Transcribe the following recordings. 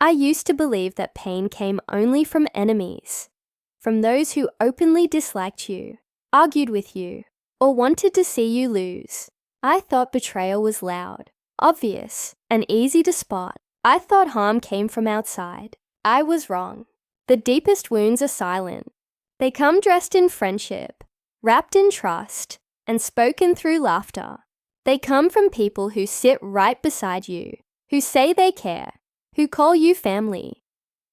I used to believe that pain came only from enemies, from those who openly disliked you, argued with you, or wanted to see you lose. I thought betrayal was loud, obvious, and easy to spot. I thought harm came from outside. I was wrong. The deepest wounds are silent. They come dressed in friendship, wrapped in trust, and spoken through laughter. They come from people who sit right beside you, who say they care, who call you family,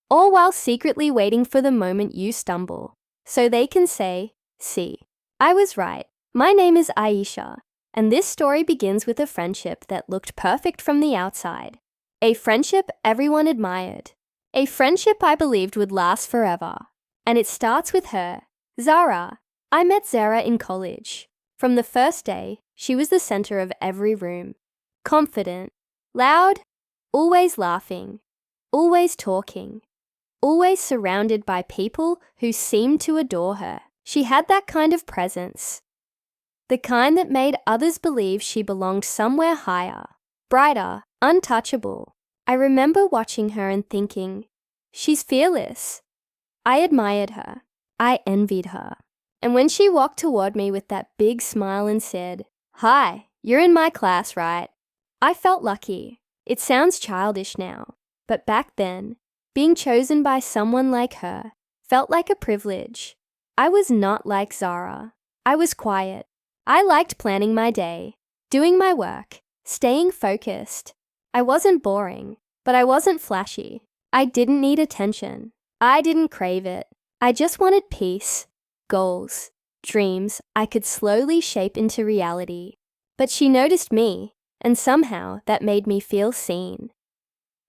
all while secretly waiting for the moment you stumble, so they can say, "See, I was right." My name is Aisha, and this story begins with a friendship that looked perfect from the outside. A friendship everyone admired. A friendship I believed would last forever. And it starts with her, Zara. I met Zara in college. From the first day, she was the center of every room. Confident, loud, always laughing, always talking, always surrounded by people who seemed to adore her. She had that kind of presence. The kind that made others believe she belonged somewhere higher, brighter, untouchable. I remember watching her and thinking, she's fearless. I admired her. I envied her. And when she walked toward me with that big smile and said, "Hi, you're in my class, right?" I felt lucky. It sounds childish now, but back then, being chosen by someone like her felt like a privilege. I was not like Zara. I was quiet. I liked planning my day, doing my work, staying focused. I wasn't boring, but I wasn't flashy. I didn't need attention. I didn't crave it. I just wanted peace, goals, dreams I could slowly shape into reality. But she noticed me, and somehow that made me feel seen.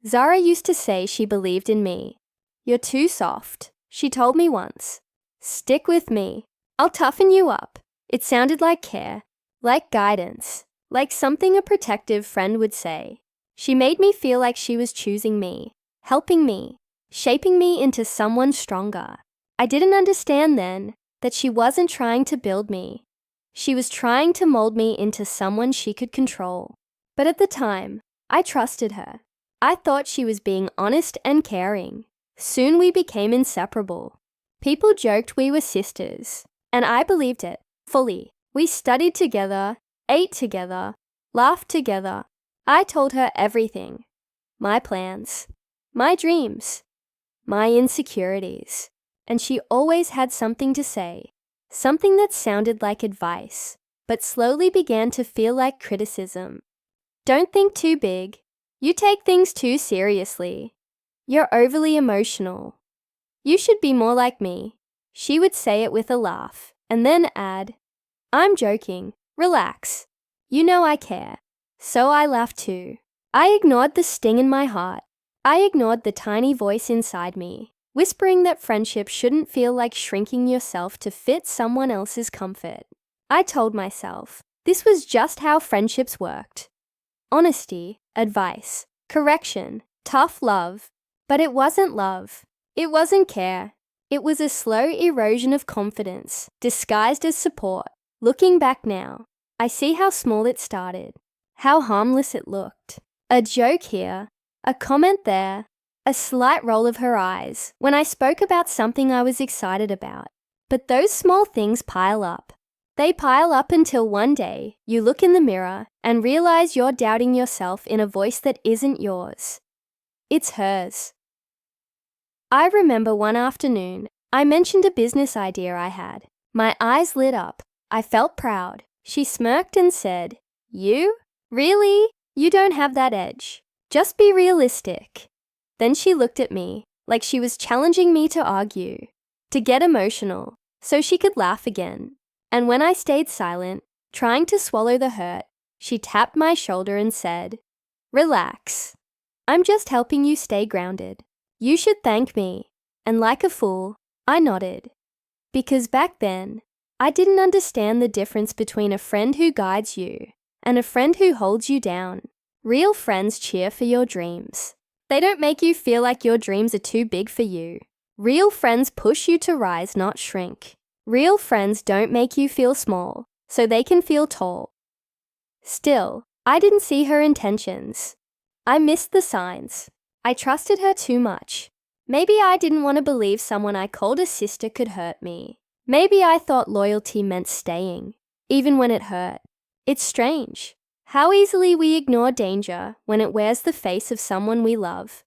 Zara used to say she believed in me. "You're too soft," she told me once. "Stick with me. I'll toughen you up." It sounded like care, like guidance, like something a protective friend would say. She made me feel like she was choosing me, helping me, shaping me into someone stronger. I didn't understand then that she wasn't trying to build me. She was trying to mold me into someone she could control. But at the time, I trusted her. I thought she was being honest and caring. Soon we became inseparable. People joked we were sisters, and I believed it. Fully. We studied together, ate together, laughed together. I told her everything. My plans, my dreams, my insecurities. And she always had something to say, something that sounded like advice, but slowly began to feel like criticism. "Don't think too big. You take things too seriously. You're overly emotional. You should be more like me." She would say it with a laugh, and then add, "I'm joking. Relax. You know I care." So I laughed too. I ignored the sting in my heart. I ignored the tiny voice inside me, whispering that friendship shouldn't feel like shrinking yourself to fit someone else's comfort. I told myself this was just how friendships worked. Honesty, advice, correction, tough love. But it wasn't love. It wasn't care. It was a slow erosion of confidence, disguised as support. Looking back now, I see how small it started, how harmless it looked. A joke here, a comment there, a slight roll of her eyes when I spoke about something I was excited about. But those small things pile up. They pile up until one day you look in the mirror and realize you're doubting yourself in a voice that isn't yours. It's hers. I remember one afternoon, I mentioned a business idea I had. My eyes lit up. I felt proud. She smirked and said, "You? Really? You don't have that edge. Just be realistic." Then she looked at me like she was challenging me to argue, to get emotional, so she could laugh again. And when I stayed silent, trying to swallow the hurt, she tapped my shoulder and said, "Relax. I'm just helping you stay grounded. You should thank me." And like a fool, I nodded. Because back then, I didn't understand the difference between a friend who guides you and a friend who holds you down. Real friends cheer for your dreams. They don't make you feel like your dreams are too big for you. Real friends push you to rise, not shrink. Real friends don't make you feel small, so they can feel tall. Still, I didn't see her intentions. I missed the signs. I trusted her too much. Maybe I didn't want to believe someone I called a sister could hurt me. Maybe I thought loyalty meant staying, even when it hurt. It's strange how easily we ignore danger when it wears the face of someone we love.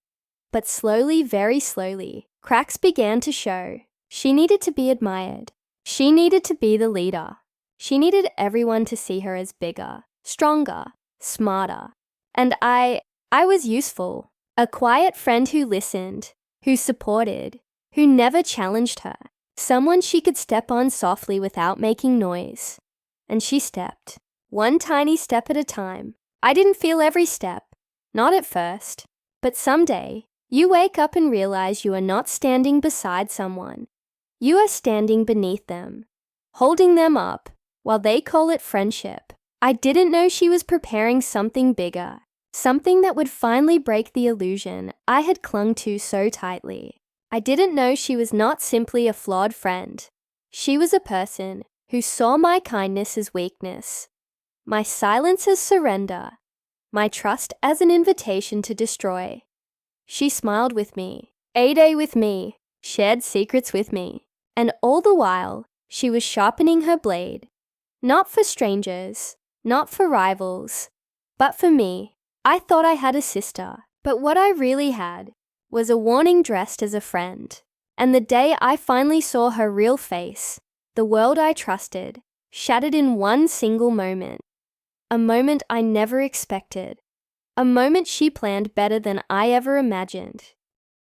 But slowly, very slowly, cracks began to show. She needed to be admired. She needed to be the leader. She needed everyone to see her as bigger, stronger, smarter. And I was useful. A quiet friend who listened, who supported, who never challenged her. Someone she could step on softly without making noise. And she stepped, one tiny step at a time. I didn't feel every step, not at first. But someday, you wake up and realize you are not standing beside someone. You are standing beneath them, holding them up, while they call it friendship. I didn't know she was preparing something bigger, something that would finally break the illusion I had clung to so tightly. I didn't know she was not simply a flawed friend. She was a person who saw my kindness as weakness, my silence as surrender, my trust as an invitation to destroy. She smiled with me, ate with me, shared secrets with me, and all the while, she was sharpening her blade. Not for strangers, not for rivals, but for me. I thought I had a sister, but what I really had was a warning dressed as a friend. And the day I finally saw her real face, the world I trusted, shattered in one single moment. A moment I never expected. A moment she planned better than I ever imagined.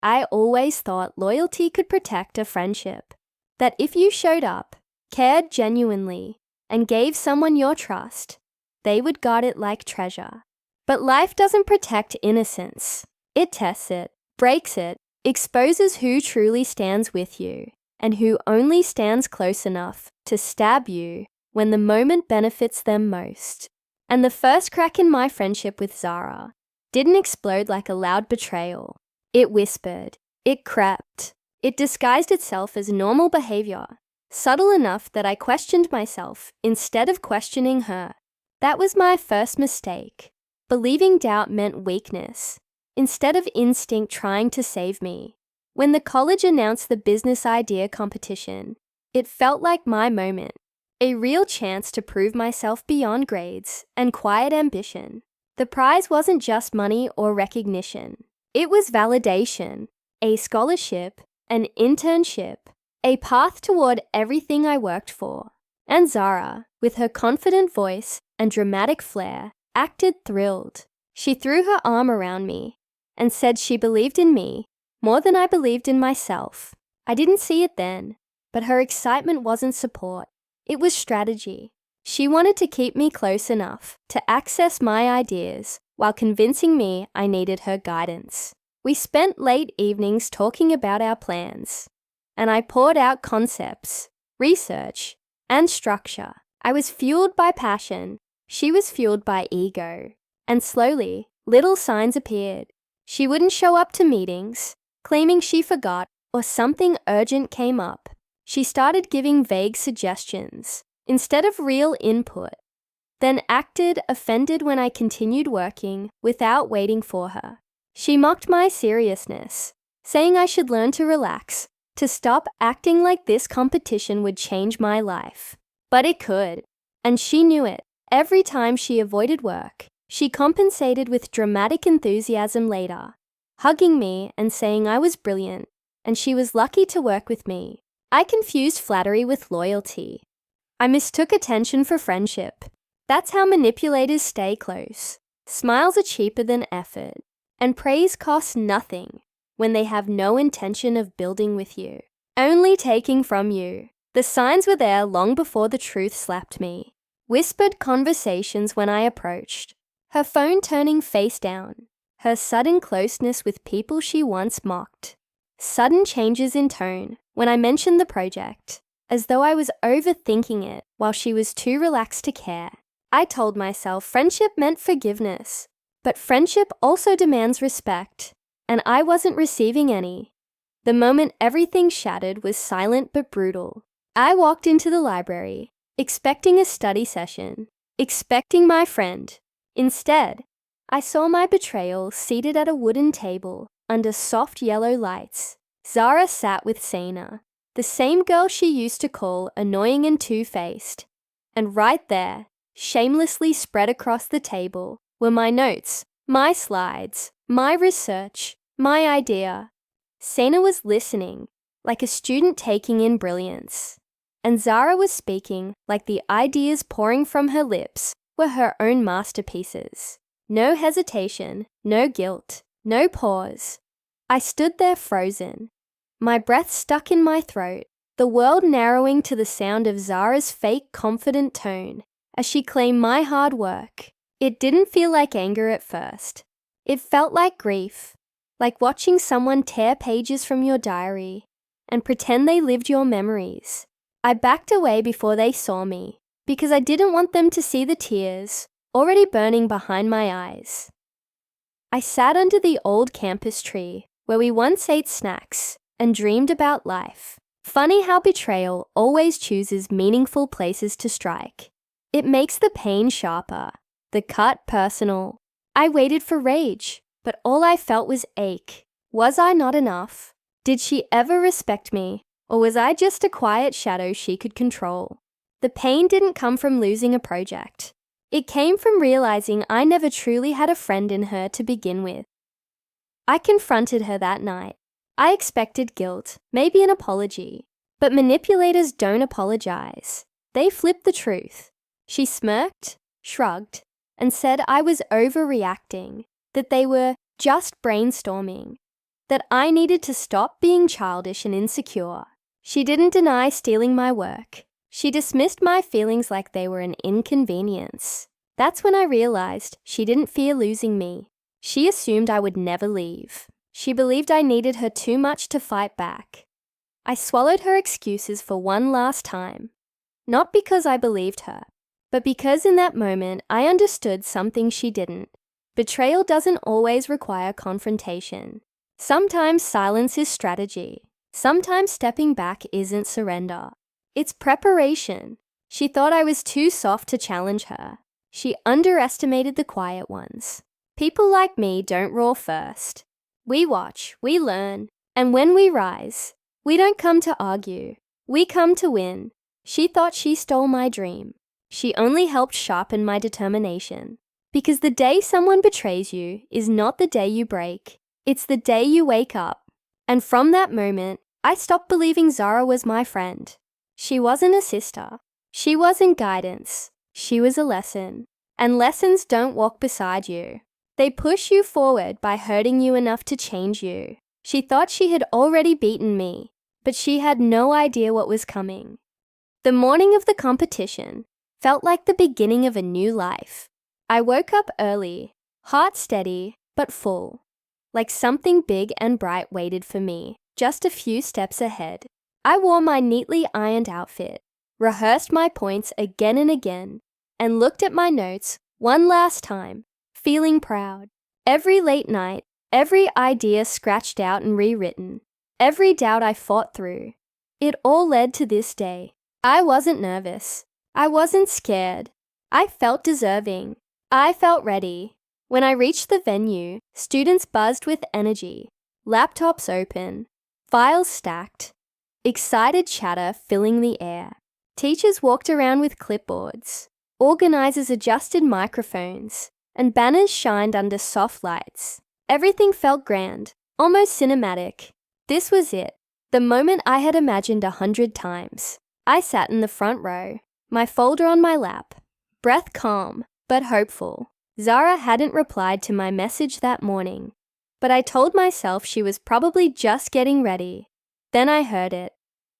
I always thought loyalty could protect a friendship. That if you showed up, cared genuinely, and gave someone your trust, they would guard it like treasure. But life doesn't protect innocence. It tests it, breaks it, exposes who truly stands with you, and who only stands close enough to stab you when the moment benefits them most. And the first crack in my friendship with Zara didn't explode like a loud betrayal. It whispered. It crept. It disguised itself as normal behavior, subtle enough that I questioned myself instead of questioning her. That was my first mistake. Believing doubt meant weakness, instead of instinct trying to save me. When the college announced the business idea competition, it felt like my moment. A real chance to prove myself beyond grades and quiet ambition. The prize wasn't just money or recognition. It was validation, a scholarship, an internship, a path toward everything I worked for. And Zara, with her confident voice and dramatic flair, acted thrilled. She threw her arm around me and said she believed in me more than I believed in myself. I didn't see it then, but her excitement wasn't support. It was strategy. She wanted to keep me close enough to access my ideas while convincing me I needed her guidance. We spent late evenings talking about our plans, and I poured out concepts, research, and structure. I was fueled by passion. She was fueled by ego. And slowly, little signs appeared. She wouldn't show up to meetings, claiming she forgot or something urgent came up. She started giving vague suggestions instead of real input, then acted offended when I continued working without waiting for her. She mocked my seriousness, saying I should learn to relax, to stop acting like this competition would change my life. But it could, and she knew it. Every time she avoided work, she compensated with dramatic enthusiasm later, hugging me and saying I was brilliant, and she was lucky to work with me. I confused flattery with loyalty. I mistook attention for friendship. That's how manipulators stay close. Smiles are cheaper than effort, and praise costs nothing when they have no intention of building with you, only taking from you. The signs were there long before the truth slapped me. Whispered conversations when I approached, her phone turning face down, her sudden closeness with people she once mocked. Sudden changes in tone when I mentioned the project, as though I was overthinking it while she was too relaxed to care. I told myself friendship meant forgiveness, but friendship also demands respect, and I wasn't receiving any. The moment everything shattered was silent but brutal. I walked into the library, expecting a study session, expecting my friend. Instead, I saw my betrayal seated at a wooden table under soft yellow lights, Zara sat with Sina, the same girl she used to call annoying and two-faced. And right there, shamelessly spread across the table, were my notes, my slides, my research, my idea. Sina was listening, like a student taking in brilliance. And Zara was speaking like the ideas pouring from her lips were her own masterpieces. No hesitation, no guilt, no pause. I stood there frozen, my breath stuck in my throat, the world narrowing to the sound of Zara's fake confident tone as she claimed my hard work. It didn't feel like anger at first. It felt like grief, like watching someone tear pages from your diary and pretend they lived your memories. I backed away before they saw me because I didn't want them to see the tears already burning behind my eyes. I sat under the old campus tree where we once ate snacks and dreamed about life. Funny how betrayal always chooses meaningful places to strike. It makes the pain sharper, the cut personal. I waited for rage, but all I felt was ache. Was I not enough? Did she ever respect me, or was I just a quiet shadow she could control? The pain didn't come from losing a project. It came from realizing I never truly had a friend in her to begin with. I confronted her that night. I expected guilt, maybe an apology. But manipulators don't apologize. They flip the truth. She smirked, shrugged, and said I was overreacting, that they were just brainstorming, that I needed to stop being childish and insecure. She didn't deny stealing my work. She dismissed my feelings like they were an inconvenience. That's when I realized she didn't fear losing me. She assumed I would never leave. She believed I needed her too much to fight back. I swallowed her excuses for one last time. Not because I believed her, but because in that moment I understood something she didn't. Betrayal doesn't always require confrontation. Sometimes silence is strategy. Sometimes stepping back isn't surrender. It's preparation. She thought I was too soft to challenge her. She underestimated the quiet ones. People like me don't roar first. We watch, we learn, and when we rise, we don't come to argue. We come to win. She thought she stole my dream. She only helped sharpen my determination. Because the day someone betrays you is not the day you break. It's the day you wake up. And from that moment, I stopped believing Zara was my friend. She wasn't a sister. She wasn't guidance. She was a lesson. And lessons don't walk beside you. They push you forward by hurting you enough to change you. She thought she had already beaten me, but she had no idea what was coming. The morning of the competition felt like the beginning of a new life. I woke up early, heart steady, but full. Like something big and bright waited for me, just a few steps ahead. I wore my neatly ironed outfit, rehearsed my points again and again, and looked at my notes one last time, feeling proud. Every late night, every idea scratched out and rewritten, every doubt I fought through. It all led to this day. I wasn't nervous. I wasn't scared. I felt deserving. I felt ready. When I reached the venue, students buzzed with energy, laptops open, files stacked, excited chatter filling the air. Teachers walked around with clipboards. Organizers adjusted microphones, and banners shined under soft lights. Everything felt grand, almost cinematic. This was it, the moment I had imagined 100 times. I sat in the front row, my folder on my lap, breath calm, but hopeful. Zara hadn't replied to my message that morning, but I told myself she was probably just getting ready. Then I heard it.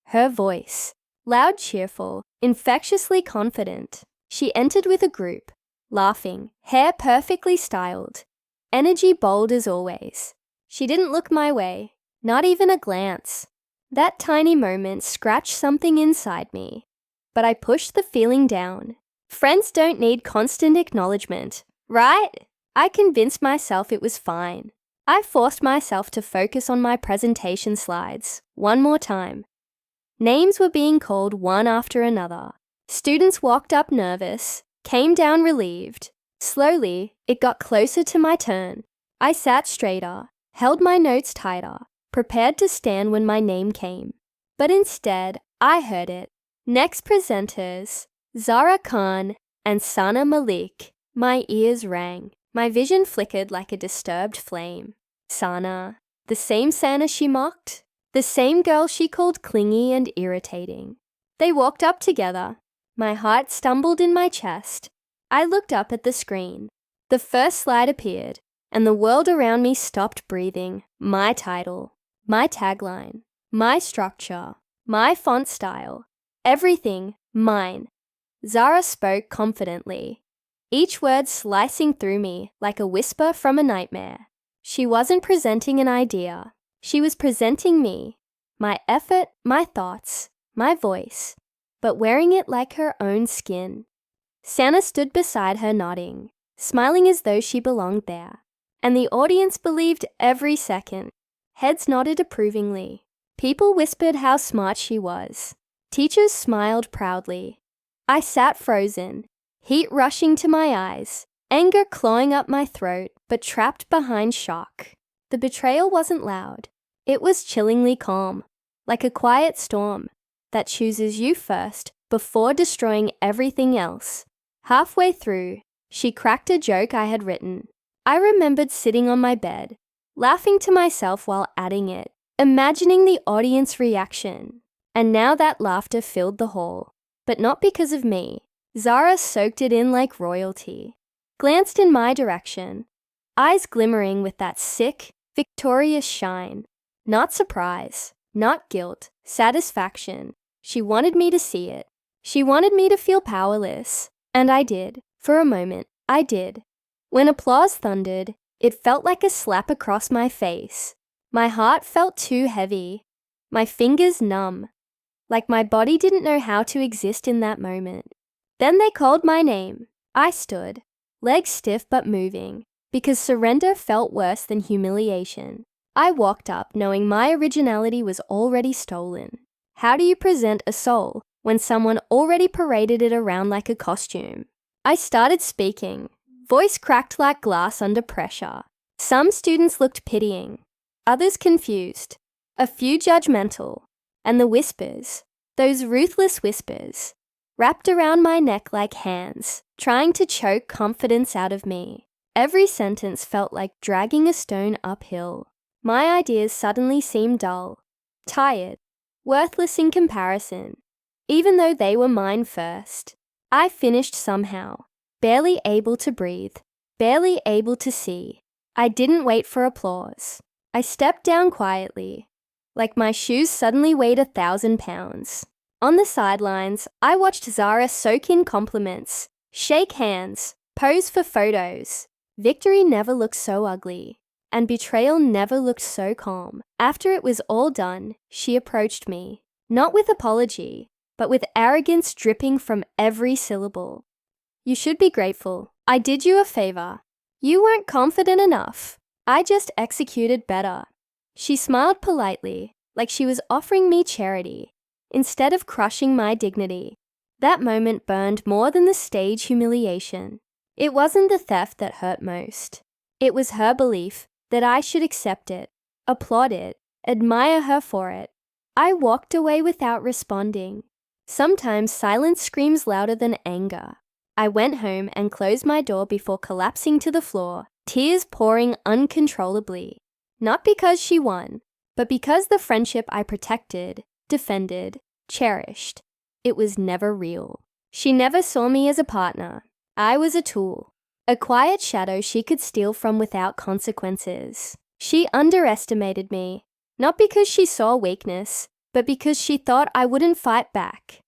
Her voice, loud, cheerful, infectiously confident. She entered with a group, laughing, hair perfectly styled, energy bold as always. She didn't look my way, not even a glance. That tiny moment scratched something inside me, but I pushed the feeling down. Friends don't need constant acknowledgement, right? I convinced myself it was fine. I forced myself to focus on my presentation slides one more time. Names were being called one after another. Students walked up nervous, came down relieved. Slowly, it got closer to my turn. I sat straighter, held my notes tighter, prepared to stand when my name came. But instead, I heard it. Next presenters, Zara Khan and Sana Malik. My ears rang. My vision flickered like a disturbed flame. Sana, the same Sana she mocked, the same girl she called clingy and irritating. They walked up together. My heart stumbled in my chest. I looked up at the screen. The first slide appeared, and the world around me stopped breathing. My title, my tagline, my structure, my font style, everything mine. Zara spoke confidently, each word slicing through me like a whisper from a nightmare. She wasn't presenting an idea. She was presenting me, my effort, my thoughts, my voice, but wearing it like her own skin. Sana stood beside her nodding, smiling as though she belonged there, and the audience believed every second. Heads nodded approvingly. People whispered how smart she was. Teachers smiled proudly. I sat frozen, heat rushing to my eyes, anger clawing up my throat, but trapped behind shock. The betrayal wasn't loud. It was chillingly calm, like a quiet storm that chooses you first before destroying everything else. Halfway through, she cracked a joke I had written. I remembered sitting on my bed, laughing to myself while adding it, imagining the audience reaction. And now that laughter filled the hall. But not because of me. Zara soaked it in like royalty, glanced in my direction, eyes glimmering with that sick, victorious shine. Not surprise, not guilt, satisfaction. She wanted me to see it. She wanted me to feel powerless. And I did. For a moment, I did. When applause thundered, it felt like a slap across my face. My heart felt too heavy, my fingers numb, like my body didn't know how to exist in that moment. Then they called my name. I stood, legs stiff but moving, because surrender felt worse than humiliation. I walked up knowing my originality was already stolen. How do you present a soul when someone already paraded it around like a costume? I started speaking, voice cracked like glass under pressure. Some students looked pitying, others confused, a few judgmental, and the whispers, those ruthless whispers, wrapped around my neck like hands, trying to choke confidence out of me. Every sentence felt like dragging a stone uphill. My ideas suddenly seemed dull, tired, worthless in comparison, even though they were mine first. I finished somehow, barely able to breathe, barely able to see. I didn't wait for applause. I stepped down quietly, like my shoes suddenly weighed 1,000 pounds. On the sidelines, I watched Zara soak in compliments, shake hands, pose for photos. Victory never looked so ugly, and betrayal never looked so calm. After it was all done, she approached me, not with apology, but with arrogance dripping from every syllable. You should be grateful. I did you a favor. You weren't confident enough. I just executed better. She smiled politely, like she was offering me charity, instead of crushing my dignity. That moment burned more than the stage humiliation. It wasn't the theft that hurt most. It was her belief that I should accept it, applaud it, admire her for it. I walked away without responding. Sometimes silence screams louder than anger. I went home and closed my door before collapsing to the floor, tears pouring uncontrollably. Not because she won, but because the friendship I protected, defended, cherished, it was never real. She never saw me as a partner. I was a tool, a quiet shadow she could steal from without consequences. She underestimated me, not because she saw weakness, but because she thought I wouldn't fight back.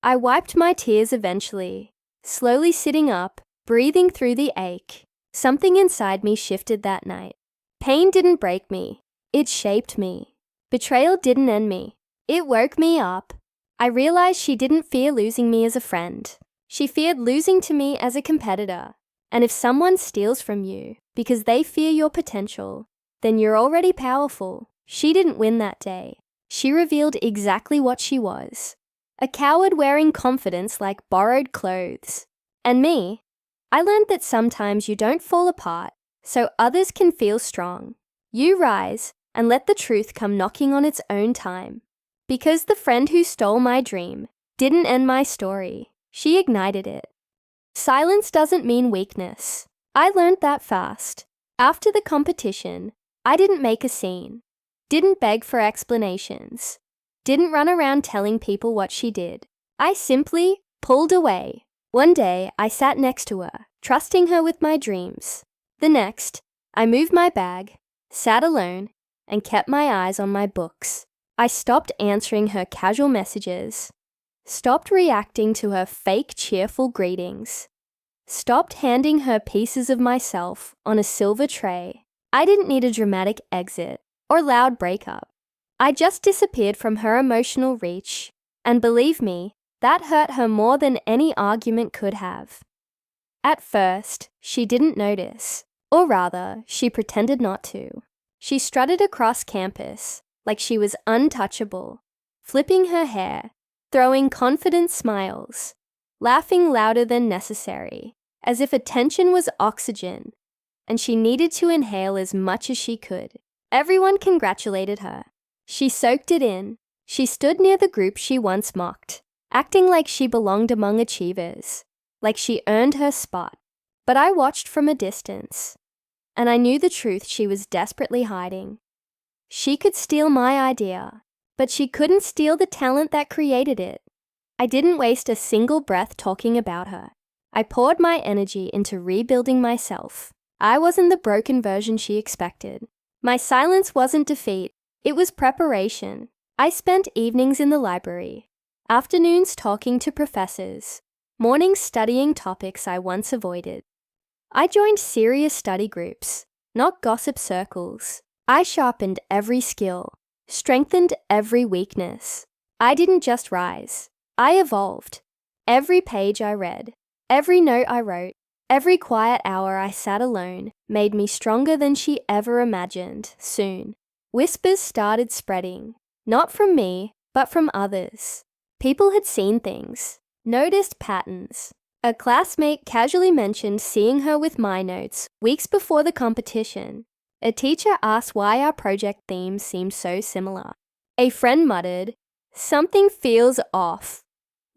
I wiped my tears eventually, slowly sitting up, breathing through the ache. Something inside me shifted that night. Pain didn't break me. It shaped me. Betrayal didn't end me. It woke me up. I realized she didn't fear losing me as a friend. She feared losing to me as a competitor. And if someone steals from you because they fear your potential, then you're already powerful. She didn't win that day. She revealed exactly what she was. A coward wearing confidence like borrowed clothes. And me, I learned that sometimes you don't fall apart so others can feel strong. You rise and let the truth come knocking on its own time. Because the friend who stole my dream didn't end my story, she ignited it. Silence doesn't mean weakness. I learned that fast. After the competition, I didn't make a scene, didn't beg for explanations, didn't run around telling people what she did. I simply pulled away. One day, I sat next to her, trusting her with my dreams. The next, I moved my bag, sat alone, and kept my eyes on my books. I stopped answering her casual messages, stopped reacting to her fake cheerful greetings, stopped handing her pieces of myself on a silver tray. I didn't need a dramatic exit or loud breakup. I just disappeared from her emotional reach, and believe me, that hurt her more than any argument could have. At first, she didn't notice, or rather, she pretended not to. She strutted across campus like she was untouchable, flipping her hair, throwing confident smiles, laughing louder than necessary, as if attention was oxygen, and she needed to inhale as much as she could. Everyone congratulated her. She soaked it in. She stood near the group she once mocked, acting like she belonged among achievers, like she earned her spot. But I watched from a distance, and I knew the truth she was desperately hiding. She could steal my idea, but she couldn't steal the talent that created it. I didn't waste a single breath talking about her. I poured my energy into rebuilding myself. I wasn't the broken version she expected. My silence wasn't defeat, it was preparation. I spent evenings in the library, afternoons talking to professors, mornings studying topics I once avoided. I joined serious study groups, not gossip circles. I sharpened every skill, strengthened every weakness. I didn't just rise, I evolved. Every page I read, every note I wrote, every quiet hour I sat alone made me stronger than she ever imagined. Soon, whispers started spreading, not from me, but from others. People had seen things, noticed patterns. A classmate casually mentioned seeing her with my notes weeks before the competition. A teacher asked why our project themes seemed so similar. A friend muttered, "Something feels off."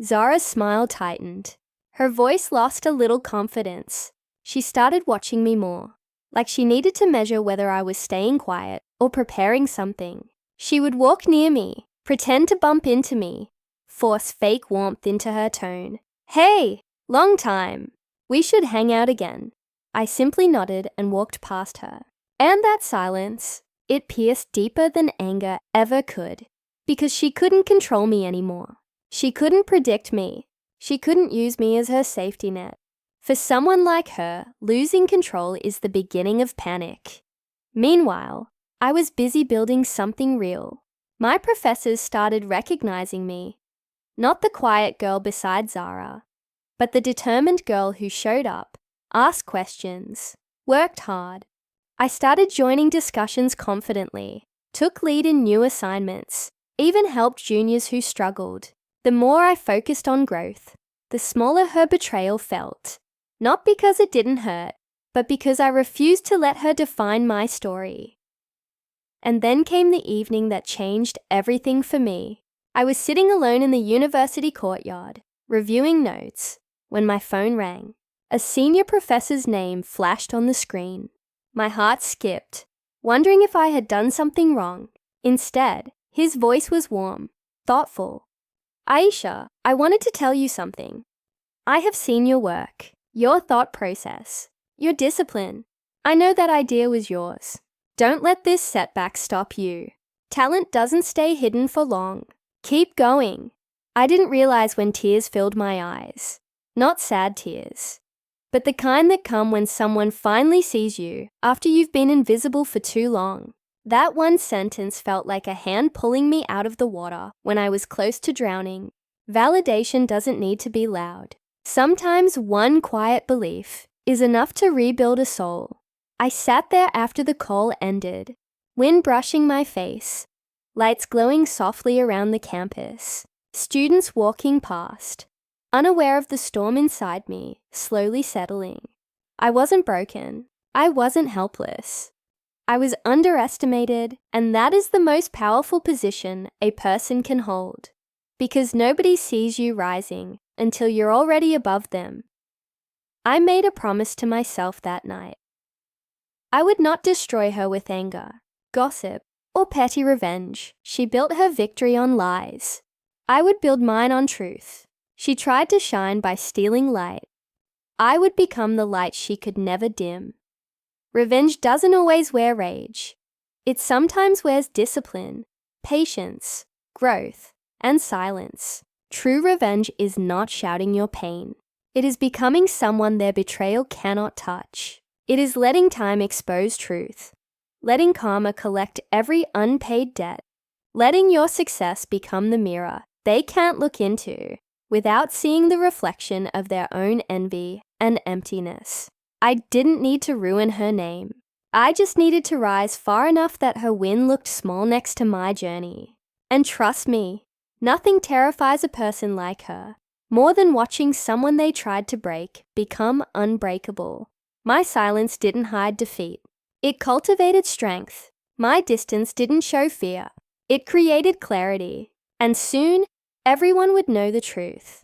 Zara's smile tightened. Her voice lost a little confidence. She started watching me more, like she needed to measure whether I was staying quiet or preparing something. She would walk near me, pretend to bump into me, force fake warmth into her tone. "Hey, long time. We should hang out again." I simply nodded and walked past her. And that silence, it pierced deeper than anger ever could, because she couldn't control me anymore. She couldn't predict me. She couldn't use me as her safety net. For someone like her, losing control is the beginning of panic. Meanwhile, I was busy building something real. My professors started recognizing me, not the quiet girl beside Zara, but the determined girl who showed up, asked questions, worked hard. I started joining discussions confidently, took lead in new assignments, even helped juniors who struggled. The more I focused on growth, the smaller her betrayal felt. Not because it didn't hurt, but because I refused to let her define my story. And then came the evening that changed everything for me. I was sitting alone in the university courtyard, reviewing notes, when my phone rang. A senior professor's name flashed on the screen. My heart skipped, wondering if I had done something wrong. Instead, his voice was warm, thoughtful. "Aisha, I wanted to tell you something. I have seen your work, your thought process, your discipline. I know that idea was yours. Don't let this setback stop you. Talent doesn't stay hidden for long. Keep going." I didn't realize when tears filled my eyes. Not sad tears, but the kind that come when someone finally sees you after you've been invisible for too long. That one sentence felt like a hand pulling me out of the water when I was close to drowning. Validation doesn't need to be loud. Sometimes one quiet belief is enough to rebuild a soul. I sat there after the call ended, wind brushing my face, lights glowing softly around the campus, students walking past, unaware of the storm inside me, slowly settling. I wasn't broken. I wasn't helpless. I was underestimated, and that is the most powerful position a person can hold, because nobody sees you rising until you're already above them. I made a promise to myself that night. I would not destroy her with anger, gossip, or petty revenge. She built her victory on lies. I would build mine on truth. She tried to shine by stealing light. I would become the light she could never dim. Revenge doesn't always wear rage. It sometimes wears discipline, patience, growth, and silence. True revenge is not shouting your pain. It is becoming someone their betrayal cannot touch. It is letting time expose truth, letting karma collect every unpaid debt, letting your success become the mirror they can't look into without seeing the reflection of their own envy and emptiness. I didn't need to ruin her name. I just needed to rise far enough that her win looked small next to my journey. And trust me, nothing terrifies a person like her more than watching someone they tried to break become unbreakable. My silence didn't hide defeat. It cultivated strength. My distance didn't show fear. It created clarity. And soon, everyone would know the truth.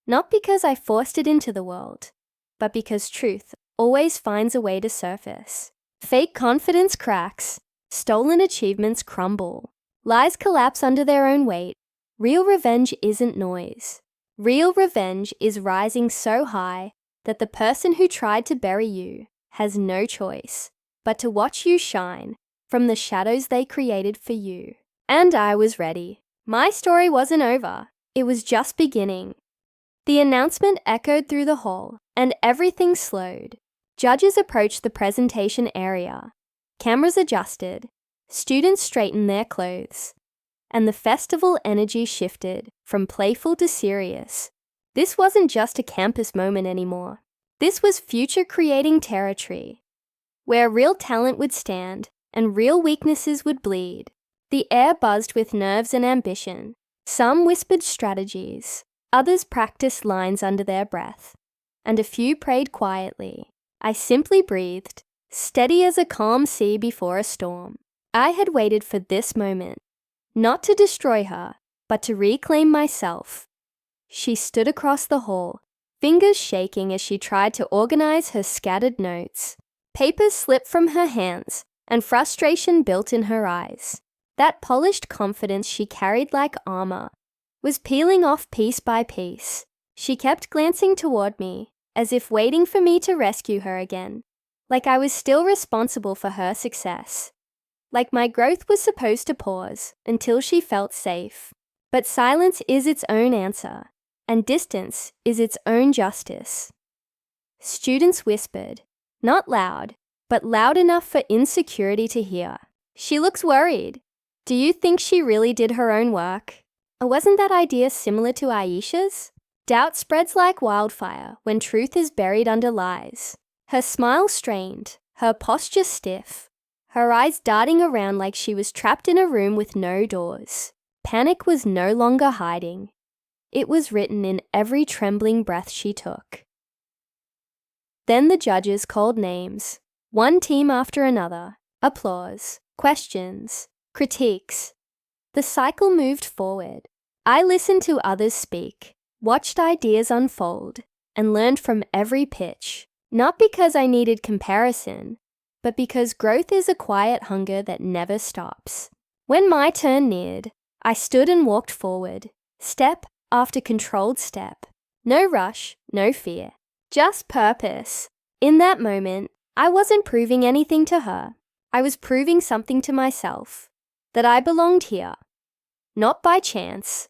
Not because I forced it into the world, but because truth always finds a way to surface. Fake confidence cracks. Stolen achievements crumble. Lies collapse under their own weight. Real revenge isn't noise. Real revenge is rising so high that the person who tried to bury you has no choice but to watch you shine from the shadows they created for you. And I was ready. My story wasn't over. It was just beginning. The announcement echoed through the hall, and everything slowed. Judges approached the presentation area. Cameras adjusted. Students straightened their clothes. And the festival energy shifted from playful to serious. This wasn't just a campus moment anymore. This was future-creating territory, where real talent would stand and real weaknesses would bleed. The air buzzed with nerves and ambition. Some whispered strategies. Others practiced lines under their breath. And a few prayed quietly. I simply breathed, steady as a calm sea before a storm. I had waited for this moment, not to destroy her, but to reclaim myself. She stood across the hall, fingers shaking as she tried to organize her scattered notes. Papers slipped from her hands, and frustration built in her eyes. That polished confidence she carried like armor was peeling off piece by piece. She kept glancing toward me, as if waiting for me to rescue her again, like I was still responsible for her success. Like my growth was supposed to pause until she felt safe. But silence is its own answer, and distance is its own justice. Students whispered, not loud, but loud enough for insecurity to hear. She looks worried. Do you think she really did her own work? Or wasn't that idea similar to Aisha's? Doubt spreads like wildfire when truth is buried under lies. Her smile strained, her posture stiff, her eyes darting around like she was trapped in a room with no doors. Panic was no longer hiding. It was written in every trembling breath she took. Then the judges called names, one team after another. Applause, questions, critiques. The cycle moved forward. I listened to others speak, watched ideas unfold, and learned from every pitch. Not because I needed comparison, but because growth is a quiet hunger that never stops. When my turn neared, I stood and walked forward, step after controlled step. No rush, no fear, just purpose. In that moment, I wasn't proving anything to her. I was proving something to myself, that I belonged here. Not by chance,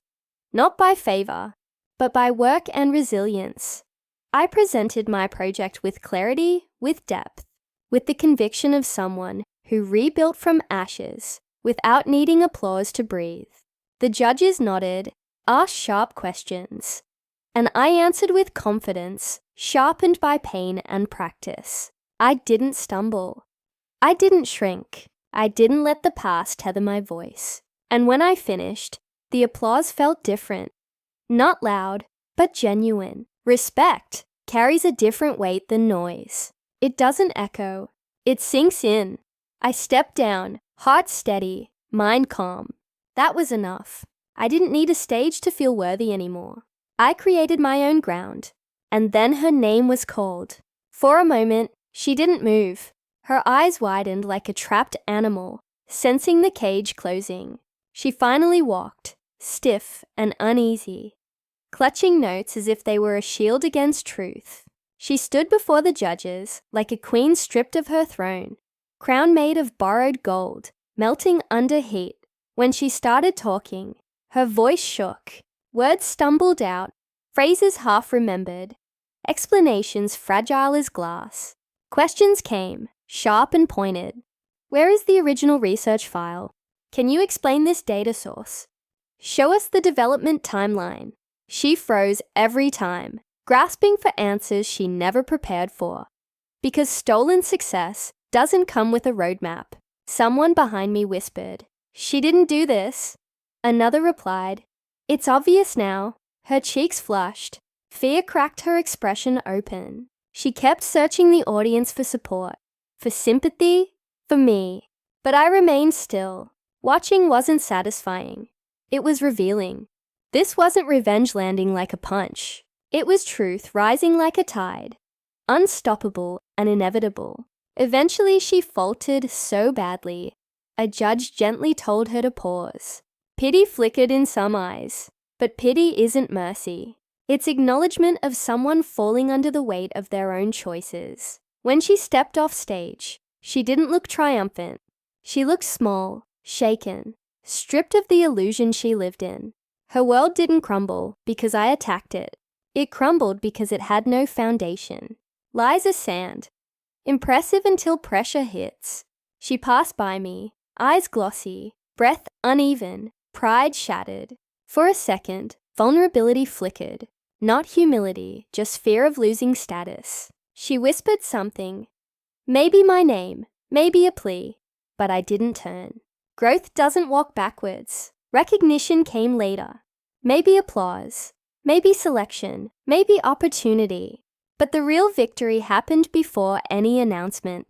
not by favor, but by work and resilience. I presented my project with clarity, with depth, with the conviction of someone who rebuilt from ashes without needing applause to breathe. The judges nodded, asked sharp questions, and I answered with confidence, sharpened by pain and practice. I didn't stumble. I didn't shrink. I didn't let the past tether my voice. And when I finished, the applause felt different. Not loud, but genuine. Respect carries a different weight than noise. It doesn't echo. It sinks in. I stepped down, heart steady, mind calm. That was enough. I didn't need a stage to feel worthy anymore. I created my own ground. And then her name was called. For a moment, she didn't move. Her eyes widened like a trapped animal, sensing the cage closing. She finally walked, stiff and uneasy, clutching notes as if they were a shield against truth. She stood before the judges like a queen stripped of her throne, crown made of borrowed gold, melting under heat. When she started talking, her voice shook. Words stumbled out, phrases half remembered, explanations fragile as glass. Questions came, sharp and pointed. Where is the original research file? Can you explain this data source? Show us the development timeline. She froze every time, grasping for answers she never prepared for. Because stolen success doesn't come with a roadmap. Someone behind me whispered, "She didn't do this." Another replied, "It's obvious now." Her cheeks flushed. Fear cracked her expression open. She kept searching the audience for support, for sympathy, for me. But I remained still. Watching wasn't satisfying. It was revealing. This wasn't revenge landing like a punch. It was truth rising like a tide, unstoppable and inevitable. Eventually she faltered so badly, a judge gently told her to pause. Pity flickered in some eyes, but pity isn't mercy. It's acknowledgement of someone falling under the weight of their own choices. When she stepped off stage, she didn't look triumphant. She looked small, shaken, stripped of the illusion she lived in. Her world didn't crumble because I attacked it. It crumbled because it had no foundation. Lies are sand, impressive until pressure hits. She passed by me, eyes glossy, breath uneven, pride shattered. For a second, vulnerability flickered. Not humility, just fear of losing status. She whispered something. Maybe my name, maybe a plea, but I didn't turn. Growth doesn't walk backwards. Recognition came later. Maybe applause, maybe selection, maybe opportunity. But the real victory happened before any announcement.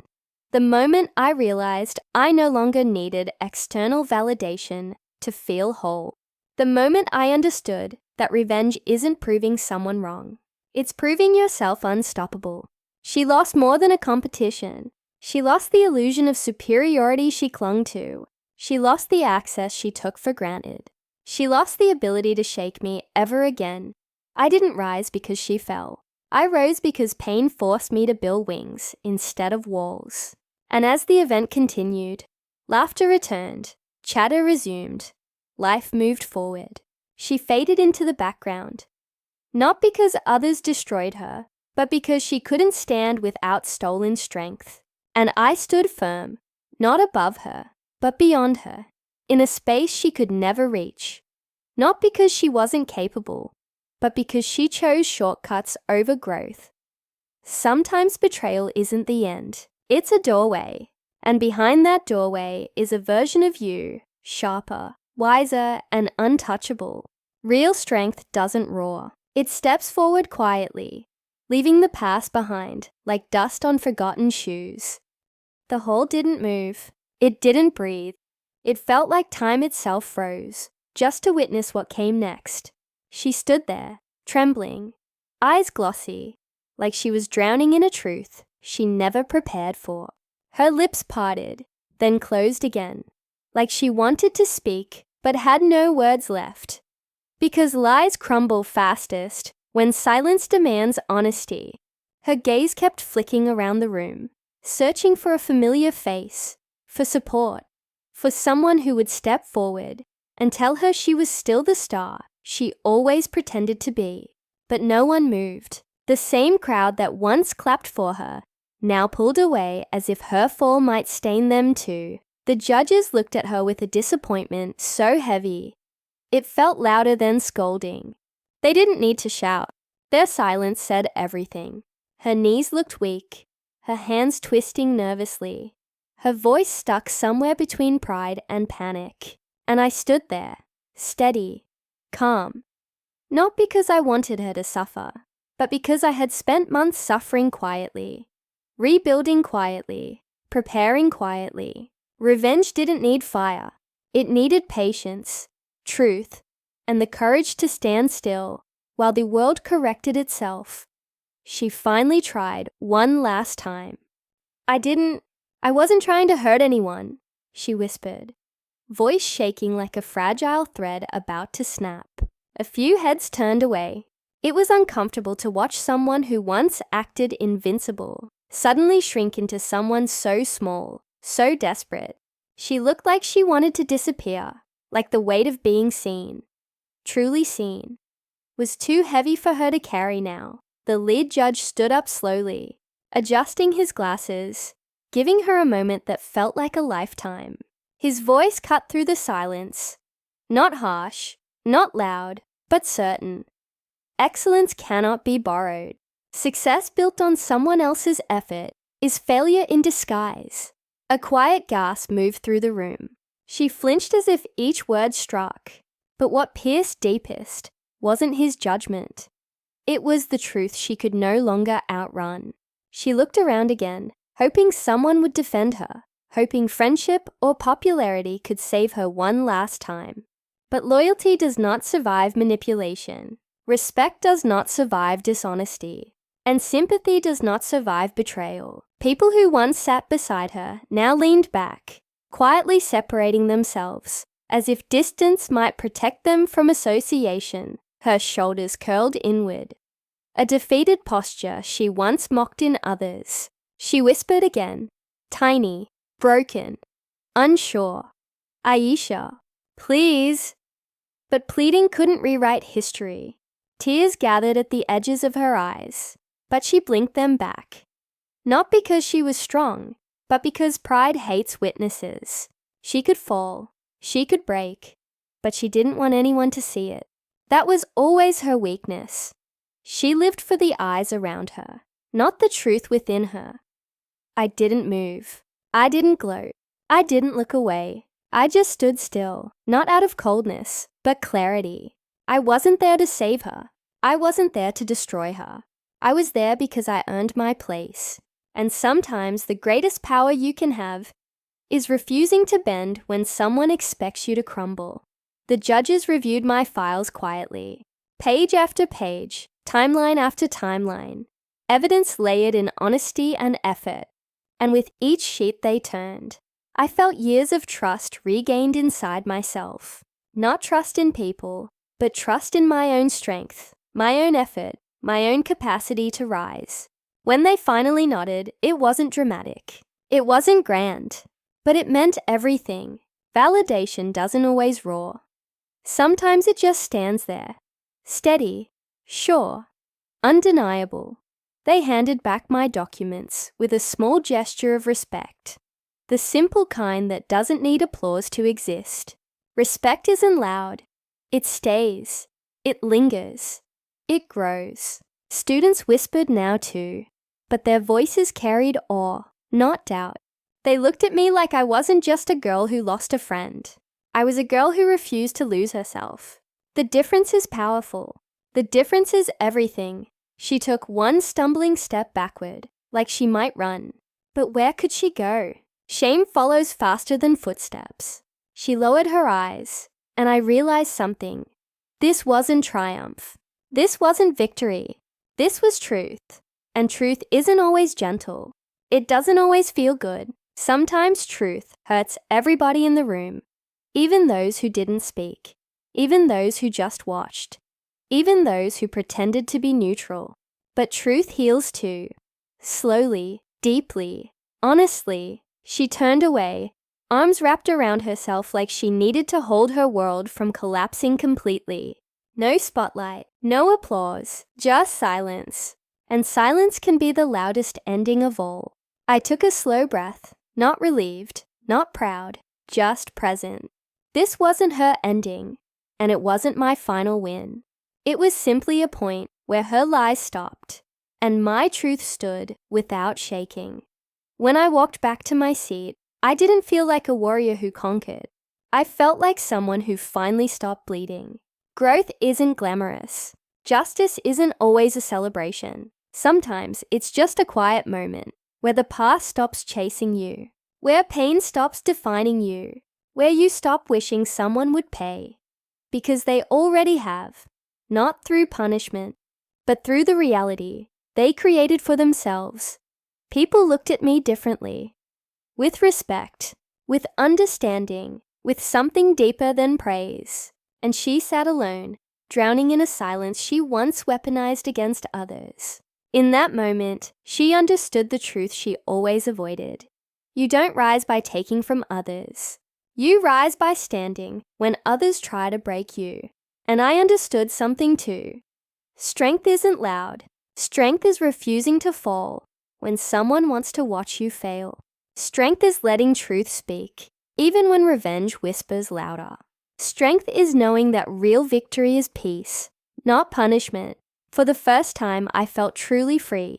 The moment I realized I no longer needed external validation to feel whole. The moment I understood that revenge isn't proving someone wrong. It's proving yourself unstoppable. She lost more than a competition. She lost the illusion of superiority she clung to. She lost the access she took for granted. She lost the ability to shake me ever again. I didn't rise because she fell. I rose because pain forced me to build wings instead of walls. And as the event continued, laughter returned, chatter resumed, life moved forward. She faded into the background. Not because others destroyed her, but because she couldn't stand without stolen strength. And I stood firm, not above her, but beyond her, in a space she could never reach. Not because she wasn't capable, but because she chose shortcuts over growth. Sometimes betrayal isn't the end. It's a doorway. And behind that doorway is a version of you, sharper, wiser, and untouchable. Real strength doesn't roar. It steps forward quietly, leaving the past behind like dust on forgotten shoes. The hall didn't move. It didn't breathe. It felt like time itself froze, just to witness what came next. She stood there, trembling, eyes glossy, like she was drowning in a truth she never prepared for. Her lips parted, then closed again, like she wanted to speak but had no words left. Because lies crumble fastest when silence demands honesty. Her gaze kept flicking around the room, searching for a familiar face, for support, for someone who would step forward and tell her she was still the star she always pretended to be. But no one moved. The same crowd that once clapped for her now pulled away as if her fall might stain them too. The judges looked at her with a disappointment so heavy it felt louder than scolding. They didn't need to shout. Their silence said everything. Her knees looked weak, her hands twisting nervously. Her voice stuck somewhere between pride and panic. And I stood there, steady, calm. Not because I wanted her to suffer, but because I had spent months suffering quietly, rebuilding quietly, preparing quietly. Revenge didn't need fire. It needed patience, truth, and the courage to stand still while the world corrected itself. She finally tried one last time. I wasn't trying to hurt anyone, she whispered, voice shaking like a fragile thread about to snap. A few heads turned away. It was uncomfortable to watch someone who once acted invincible suddenly shrink into someone so small, so desperate. She looked like she wanted to disappear, like the weight of being seen, truly seen, was too heavy for her to carry now. The lead judge stood up slowly, adjusting his glasses, giving her a moment that felt like a lifetime. His voice cut through the silence, not harsh, not loud, but certain. Excellence cannot be borrowed. Success built on someone else's effort is failure in disguise. A quiet gasp moved through the room. She flinched as if each word struck. But what pierced deepest wasn't his judgment. It was the truth she could no longer outrun. She looked around again, hoping someone would defend her, hoping friendship or popularity could save her one last time. But loyalty does not survive manipulation. Respect does not survive dishonesty. And sympathy does not survive betrayal. People who once sat beside her now leaned back, quietly separating themselves, as if distance might protect them from association. Her shoulders curled inward. A defeated posture she once mocked in others. She whispered again, tiny, broken, unsure. Aisha, please. But pleading couldn't rewrite history. Tears gathered at the edges of her eyes, but she blinked them back. Not because she was strong, but because pride hates witnesses. She could fall, she could break, but she didn't want anyone to see it. That was always her weakness. She lived for the eyes around her, not the truth within her. I didn't move. I didn't gloat. I didn't look away. I just stood still, not out of coldness, but clarity. I wasn't there to save her. I wasn't there to destroy her. I was there because I earned my place. And sometimes the greatest power you can have is refusing to bend when someone expects you to crumble. The judges reviewed my files quietly. Page after page, timeline after timeline. Evidence layered in honesty and effort. And with each sheet they turned, I felt years of trust regained inside myself. Not trust in people, but trust in my own strength, my own effort, my own capacity to rise. When they finally nodded, it wasn't dramatic. It wasn't grand, but it meant everything. Validation doesn't always roar. Sometimes it just stands there, steady, sure, undeniable. They handed back my documents with a small gesture of respect, the simple kind that doesn't need applause to exist. Respect isn't loud. It stays. It lingers. It grows. Students whispered now too, but their voices carried awe, not doubt. They looked at me like I wasn't just a girl who lost a friend. I was a girl who refused to lose herself. The difference is powerful. The difference is everything. She took one stumbling step backward, like she might run. But where could she go? Shame follows faster than footsteps. She lowered her eyes, and I realized something. This wasn't triumph. This wasn't victory. This was truth. And truth isn't always gentle. It doesn't always feel good. Sometimes truth hurts everybody in the room, even those who didn't speak, even those who just watched, even those who pretended to be neutral. But truth heals too. Slowly, deeply, honestly, she turned away, arms wrapped around herself like she needed to hold her world from collapsing completely. No spotlight, no applause, just silence. And silence can be the loudest ending of all. I took a slow breath, not relieved, not proud, just present. This wasn't her ending, and it wasn't my final win. It was simply a point where her lies stopped, and my truth stood without shaking. When I walked back to my seat, I didn't feel like a warrior who conquered. I felt like someone who finally stopped bleeding. Growth isn't glamorous. Justice isn't always a celebration. Sometimes it's just a quiet moment, where the past stops chasing you, where pain stops defining you, where you stop wishing someone would pay, because they already have, not through punishment, but through the reality they created for themselves. People looked at me differently, with respect, with understanding, with something deeper than praise. And she sat alone, drowning in a silence she once weaponized against others. In that moment, she understood the truth she always avoided. You don't rise by taking from others. You rise by standing when others try to break you. And I understood something too. Strength isn't loud. Strength is refusing to fall when someone wants to watch you fail. Strength is letting truth speak, even when revenge whispers louder. Strength is knowing that real victory is peace, not punishment. For the first time, I felt truly free.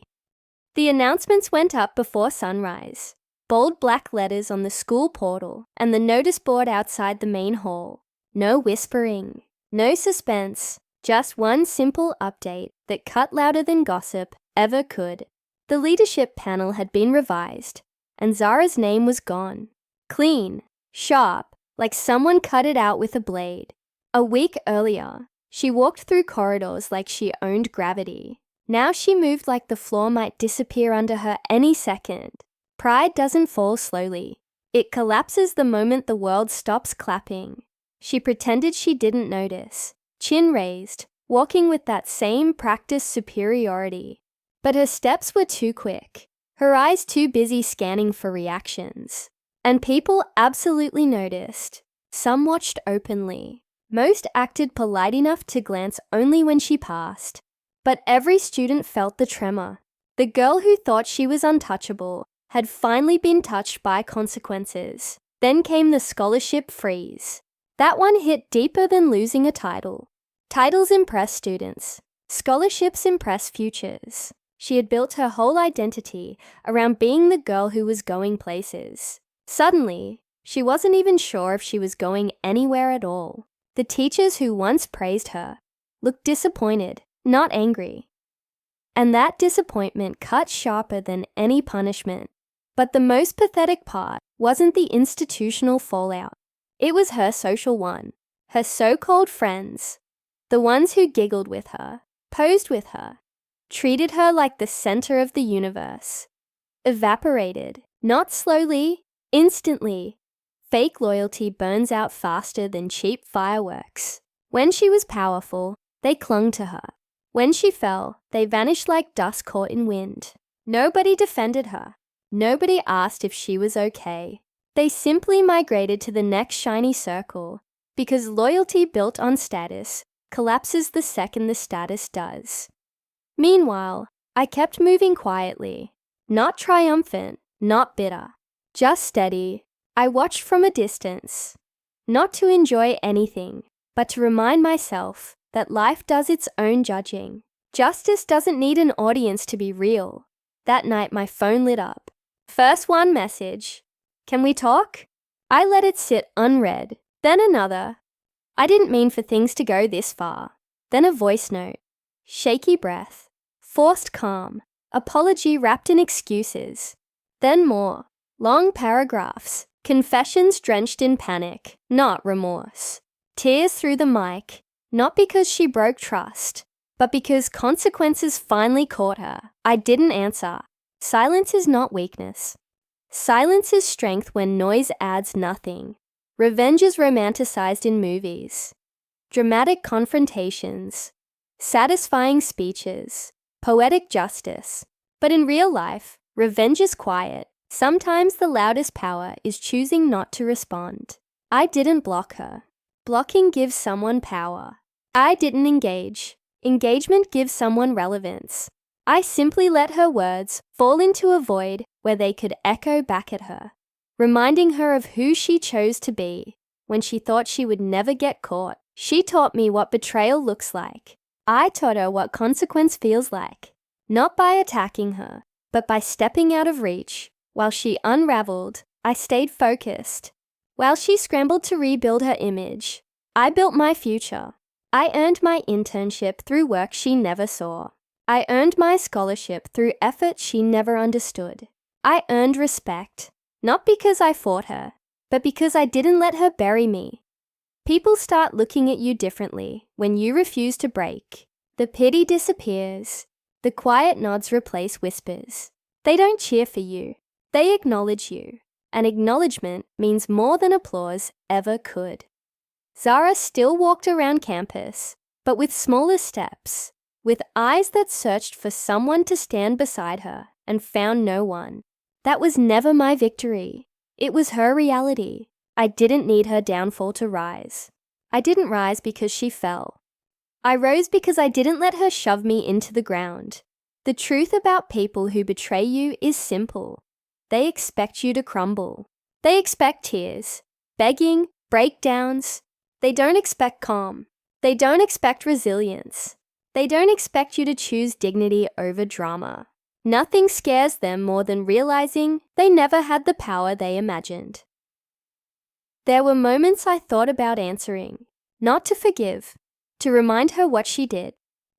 The announcements went up before sunrise. Bold black letters on the school portal and the notice board outside the main hall. No whispering, no suspense, just one simple update that cut louder than gossip ever could. The leadership panel had been revised, and Zara's name was gone. Clean, sharp, like someone cut it out with a blade. A week earlier, she walked through corridors like she owned gravity. Now she moved like the floor might disappear under her any second. Pride doesn't fall slowly. It collapses the moment the world stops clapping. She pretended she didn't notice, chin raised, walking with that same practiced superiority. But her steps were too quick, her eyes too busy scanning for reactions. And people absolutely noticed. Some watched openly. Most acted polite enough to glance only when she passed. But every student felt the tremor. The girl who thought she was untouchable had finally been touched by consequences. Then came the scholarship freeze. That one hit deeper than losing a title. Titles impress students. Scholarships impress futures. She had built her whole identity around being the girl who was going places. Suddenly, she wasn't even sure if she was going anywhere at all. The teachers who once praised her looked disappointed, not angry. And that disappointment cut sharper than any punishment. But the most pathetic part wasn't the institutional fallout. It was her social one, her so-called friends, the ones who giggled with her, posed with her, treated her like the center of the universe. Evaporated, not slowly, instantly. Fake loyalty burns out faster than cheap fireworks. When she was powerful, they clung to her. When she fell, they vanished like dust caught in wind. Nobody defended her. Nobody asked if she was okay. They simply migrated to the next shiny circle, because loyalty built on status collapses the second the status does. Meanwhile, I kept moving quietly, not triumphant, not bitter, just steady. I watched from a distance, not to enjoy anything, but to remind myself that life does its own judging. Justice doesn't need an audience to be real. That night, my phone lit up. First one message. Can we talk? I let it sit unread. Then another. I didn't mean for things to go this far. Then a voice note. Shaky breath. Forced calm. Apology wrapped in excuses. Then more. Long paragraphs. Confessions drenched in panic, not remorse. Tears through the mic. Not because she broke trust, but because consequences finally caught her. I didn't answer. Silence is not weakness. Silence is strength when noise adds nothing. Revenge is romanticized in movies. Dramatic confrontations, satisfying speeches, poetic justice. But in real life, revenge is quiet. Sometimes the loudest power is choosing not to respond. I didn't block her. Blocking gives someone power. I didn't engage. Engagement gives someone relevance. I simply let her words fall into a void where they could echo back at her, reminding her of who she chose to be when she thought she would never get caught. She taught me what betrayal looks like. I taught her what consequence feels like, not by attacking her, but by stepping out of reach. While she unraveled, I stayed focused. While she scrambled to rebuild her image, I built my future. I earned my internship through work she never saw. I earned my scholarship through effort she never understood. I earned respect, not because I fought her, but because I didn't let her bury me. People start looking at you differently when you refuse to break. The pity disappears. The quiet nods replace whispers. They don't cheer for you. They acknowledge you. And acknowledgement means more than applause ever could. Zara still walked around campus, but with smaller steps, with eyes that searched for someone to stand beside her and found no one. That was never my victory. It was her reality. I didn't need her downfall to rise. I didn't rise because she fell. I rose because I didn't let her shove me into the ground. The truth about people who betray you is simple. They expect you to crumble. They expect tears, begging, breakdowns. They don't expect calm. They don't expect resilience. They don't expect you to choose dignity over drama. Nothing scares them more than realizing they never had the power they imagined. There were moments I thought about answering, not to forgive, to remind her what she did.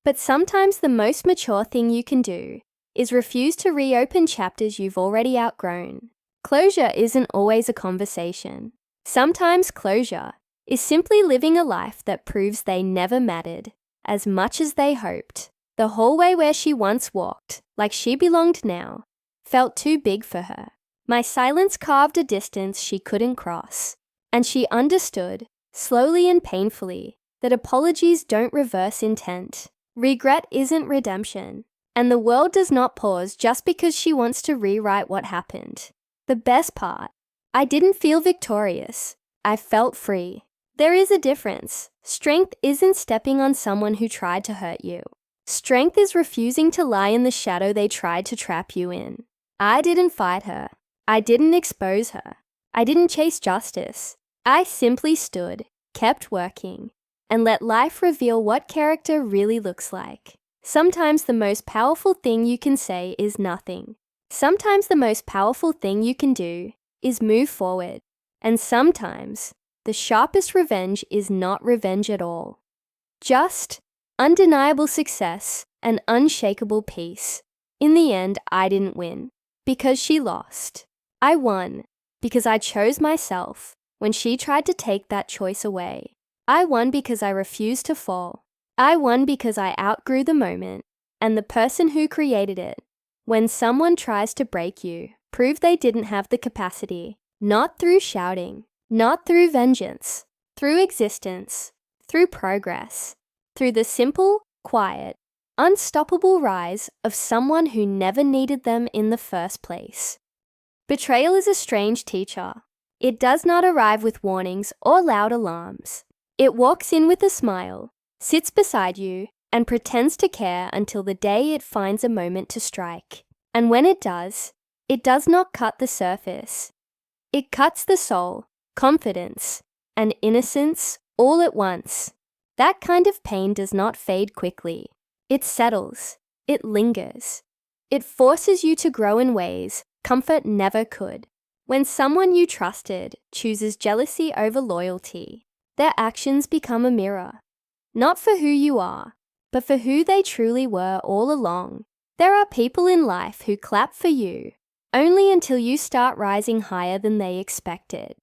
But sometimes the most mature thing you can do is refuse to reopen chapters you've already outgrown. Closure isn't always a conversation. Sometimes closure is simply living a life that proves they never mattered as much as they hoped. The hallway where she once walked, like she belonged now, felt too big for her. My silence carved a distance she couldn't cross, and she understood, slowly and painfully, that apologies don't reverse intent. Regret isn't redemption, and the world does not pause just because she wants to rewrite what happened. The best part, I didn't feel victorious. I felt free. There is a difference. Strength isn't stepping on someone who tried to hurt you. Strength is refusing to lie in the shadow they tried to trap you in. I didn't fight her. I didn't expose her. I didn't chase justice. I simply stood, kept working, and let life reveal what character really looks like. Sometimes the most powerful thing you can say is nothing. Sometimes the most powerful thing you can do is move forward. And sometimes the sharpest revenge is not revenge at all. Just undeniable success and unshakable peace. In the end, I didn't win because she lost. I won because I chose myself when she tried to take that choice away. I won because I refused to fall. I won because I outgrew the moment and the person who created it. When someone tries to break you, prove they didn't have the capacity, not through shouting, not through vengeance, through existence, through progress, through the simple, quiet, unstoppable rise of someone who never needed them in the first place. Betrayal is a strange teacher. It does not arrive with warnings or loud alarms. It walks in with a smile, sits beside you, and pretends to care until the day it finds a moment to strike. And when it does not cut the surface. It cuts the soul, confidence, and innocence all at once. That kind of pain does not fade quickly. It settles. It lingers. It forces you to grow in ways comfort never could. When someone you trusted chooses jealousy over loyalty, their actions become a mirror. Not for who you are, but for who they truly were all along. There are people in life who clap for you only until you start rising higher than they expected.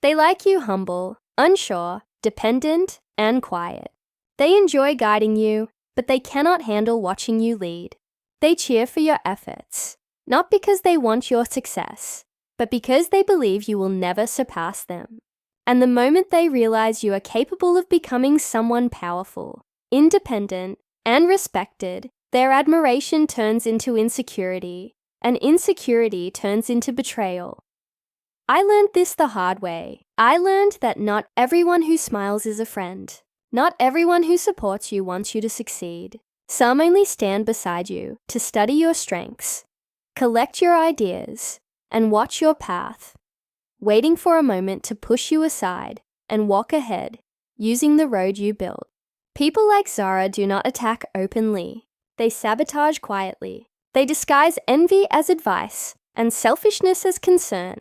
They like you humble, unsure, dependent, and quiet. They enjoy guiding you, but they cannot handle watching you lead. They cheer for your efforts, not because they want your success, but because they believe you will never surpass them. And the moment they realize you are capable of becoming someone powerful, independent, and respected, their admiration turns into insecurity, and insecurity turns into betrayal. I learned this the hard way. I learned that not everyone who smiles is a friend. Not everyone who supports you wants you to succeed. Some only stand beside you to study your strengths, collect your ideas, and watch your path, waiting for a moment to push you aside and walk ahead, using the road you built. People like Zara do not attack openly. They sabotage quietly. They disguise envy as advice and selfishness as concern.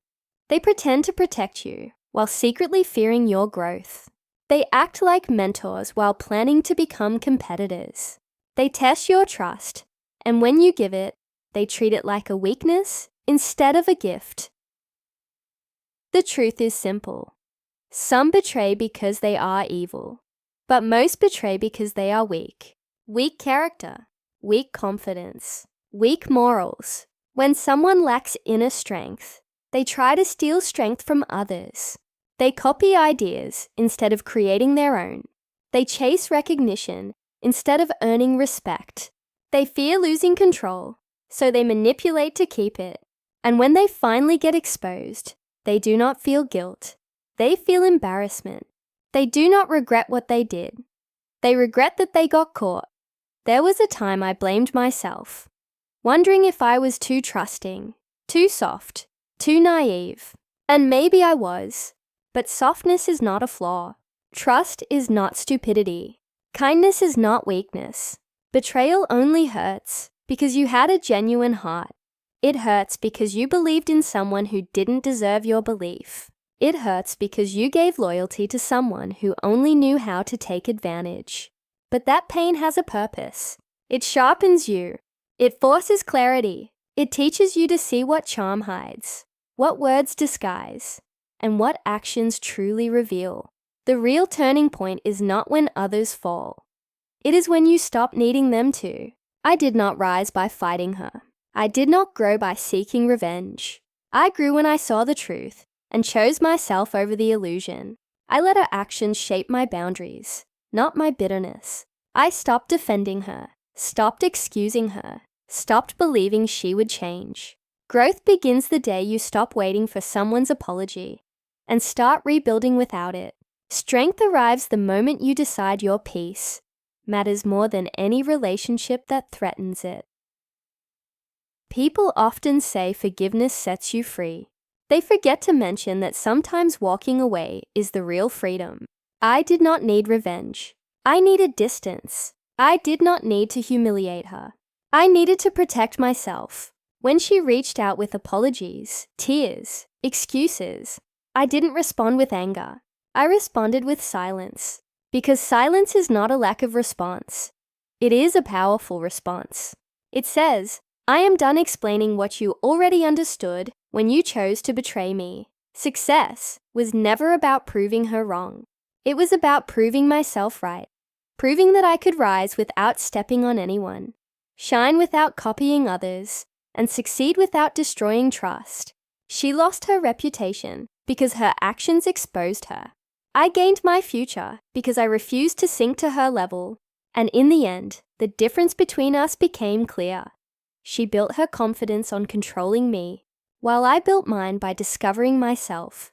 They pretend to protect you while secretly fearing your growth. They act like mentors while planning to become competitors. They test your trust, and when you give it, they treat it like a weakness instead of a gift. The truth is simple. Some betray because they are evil, but most betray because they are weak. Weak character, weak confidence, weak morals. When someone lacks inner strength, they try to steal strength from others. They copy ideas instead of creating their own. They chase recognition instead of earning respect. They fear losing control, so they manipulate to keep it. And when they finally get exposed, they do not feel guilt. They feel embarrassment. They do not regret what they did. They regret that they got caught. There was a time I blamed myself, wondering if I was too trusting, too soft, too naive. And maybe I was. But softness is not a flaw. Trust is not stupidity. Kindness is not weakness. Betrayal only hurts because you had a genuine heart. It hurts because you believed in someone who didn't deserve your belief. It hurts because you gave loyalty to someone who only knew how to take advantage. But that pain has a purpose. It sharpens you. It forces clarity. It teaches you to see what charm hides, what words disguise, and what actions truly reveal. The real turning point is not when others fall. It is when you stop needing them to. I did not rise by fighting her. I did not grow by seeking revenge. I grew when I saw the truth and chose myself over the illusion. I let her actions shape my boundaries, not my bitterness. I stopped defending her, stopped excusing her, stopped believing she would change. Growth begins the day you stop waiting for someone's apology and start rebuilding without it. Strength arrives the moment you decide your peace matters more than any relationship that threatens it. People often say forgiveness sets you free. They forget to mention that sometimes walking away is the real freedom. I did not need revenge. I needed distance. I did not need to humiliate her. I needed to protect myself. When she reached out with apologies, tears, excuses, I didn't respond with anger. I responded with silence. Because silence is not a lack of response. It is a powerful response. It says, I am done explaining what you already understood when you chose to betray me. Success was never about proving her wrong. It was about proving myself right. Proving that I could rise without stepping on anyone, shine without copying others, and succeed without destroying trust. She lost her reputation because her actions exposed her. I gained my future because I refused to sink to her level. And in the end, the difference between us became clear. She built her confidence on controlling me, while I built mine by discovering myself.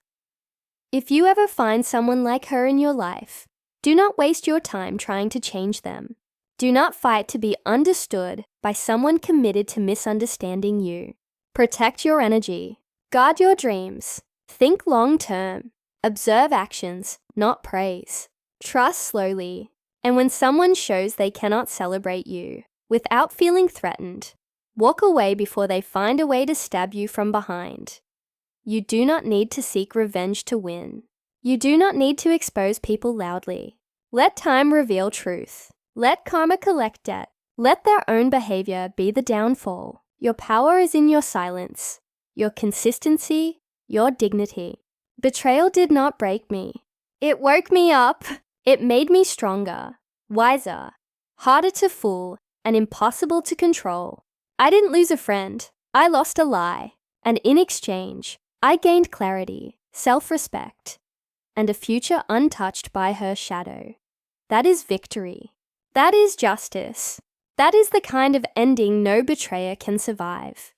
If you ever find someone like her in your life, do not waste your time trying to change them. Do not fight to be understood by someone committed to misunderstanding you. Protect your energy. Guard your dreams. Think long term. Observe actions, not praise. Trust slowly. And when someone shows they cannot celebrate you, without feeling threatened, walk away before they find a way to stab you from behind. You do not need to seek revenge to win. You do not need to expose people loudly. Let time reveal truth. Let karma collect debt. Let their own behavior be the downfall. Your power is in your silence, your consistency, your dignity. Betrayal did not break me. It woke me up. It made me stronger, wiser, harder to fool, and impossible to control. I didn't lose a friend. I lost a lie. And in exchange, I gained clarity, self-respect, and a future untouched by her shadow. That is victory. That is justice. That is the kind of ending no betrayer can survive.